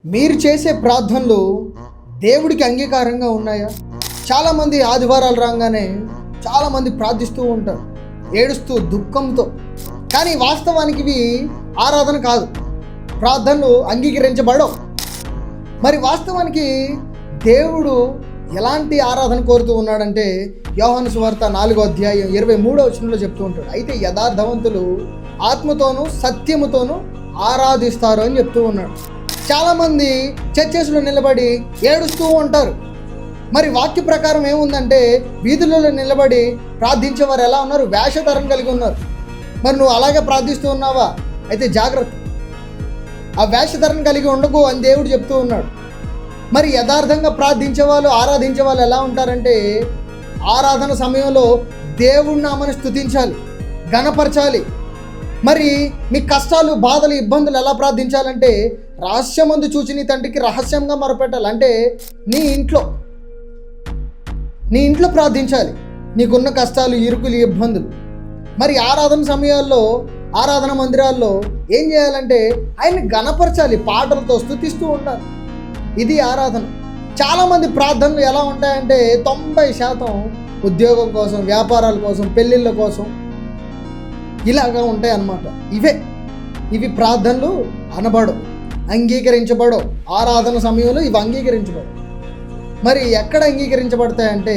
మీరు చేసే ప్రార్థనలు దేవుడికి అంగీకారంగా ఉన్నాయా? చాలామంది ఆదివారాలు రాగానే చాలామంది ప్రార్థిస్తూ ఉంటారు, ఏడుస్తూ దుఃఖంతో. కానీ వాస్తవానికి ఇవి ఆరాధన కాదు, ప్రార్థనలు అంగీకరించబడవు. మరి వాస్తవానికి దేవుడు ఎలాంటి ఆరాధన కోరుతూ ఉన్నాడంటే యోహాను సువార్త 4వ అధ్యాయం 23వ వచనంలో చెప్తూ ఉంటాడు, అయితే యథార్థవంతులు ఆత్మతోనూ సత్యముతోనూ ఆరాధిస్తారు అని చెప్తూ ఉన్నాడు. చాలామంది చర్చెస్లో నిలబడి ఏడుస్తూ ఉంటారు. మరి వాక్య ప్రకారం ఏముందంటే వీధులలో నిలబడి ప్రార్థించే వారు ఎలా ఉన్నారు? వేషధరం కలిగి ఉన్నారు. మరి నువ్వు అలాగే ప్రార్థిస్తూ ఉన్నావా? అయితే జాగ్రత్త, ఆ వేషధరం కలిగి ఉండకు అని దేవుడు చెప్తూ ఉన్నాడు. మరి యథార్థంగా ప్రార్థించే వాళ్ళు, ఆరాధించే వాళ్ళు ఎలా ఉంటారంటే ఆరాధన సమయంలో దేవుడి నామని స్తుతించాలి, ఘనపరచాలి. మరి మీ కష్టాలు, బాధలు, ఇబ్బందులు ఎలా ప్రార్థించాలంటే రహస్యమందు చూచి నీ తండ్రికి రహస్యంగా మొరపెట్టాలి. అంటే నీ ఇంట్లో ప్రార్థించాలి నీకున్న కష్టాలు, ఇరుకులు, ఇబ్బందులు. మరి ఆరాధన సమయాల్లో, ఆరాధన మందిరాల్లో ఏం చేయాలంటే ఆయన్ని ఘనపరచాలి, పాటలతో స్తుతిస్తూ ఉండాలి. ఇది ఆరాధన. చాలామంది ప్రార్థనలు ఎలా ఉంటాయంటే 90% ఉద్యోగం కోసం, వ్యాపారాల కోసం, పెళ్ళిళ్ళ కోసం ఇలాగా ఉంటాయి అన్నమాట. ఇవి ప్రార్థనలు అనబడవు, అంగీకరించబడవు. ఆరాధన సమయంలో ఇవి అంగీకరించబడవు. మరి ఎక్కడ అంగీకరించబడతాయంటే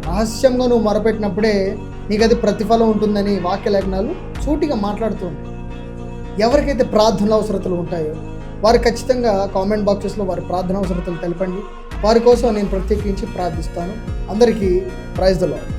రహస్యంగా నువ్వు మొరపెట్టినప్పుడే నీకు అది ప్రతిఫలం ఉంటుందని వాక్య లేఖనాలు సూటిగా మాట్లాడుతూ ఉంటాయి. ఎవరికైతే ప్రార్థన అవసరతలు ఉంటాయో వారు ఖచ్చితంగా కామెంట్ బాక్సెస్లో వారి ప్రార్థన అవసరతలు తెలపండి. వారి కోసం నేను ప్రత్యేకించి ప్రార్థిస్తాను. అందరికీ ప్రైజ్ ది లార్డ్.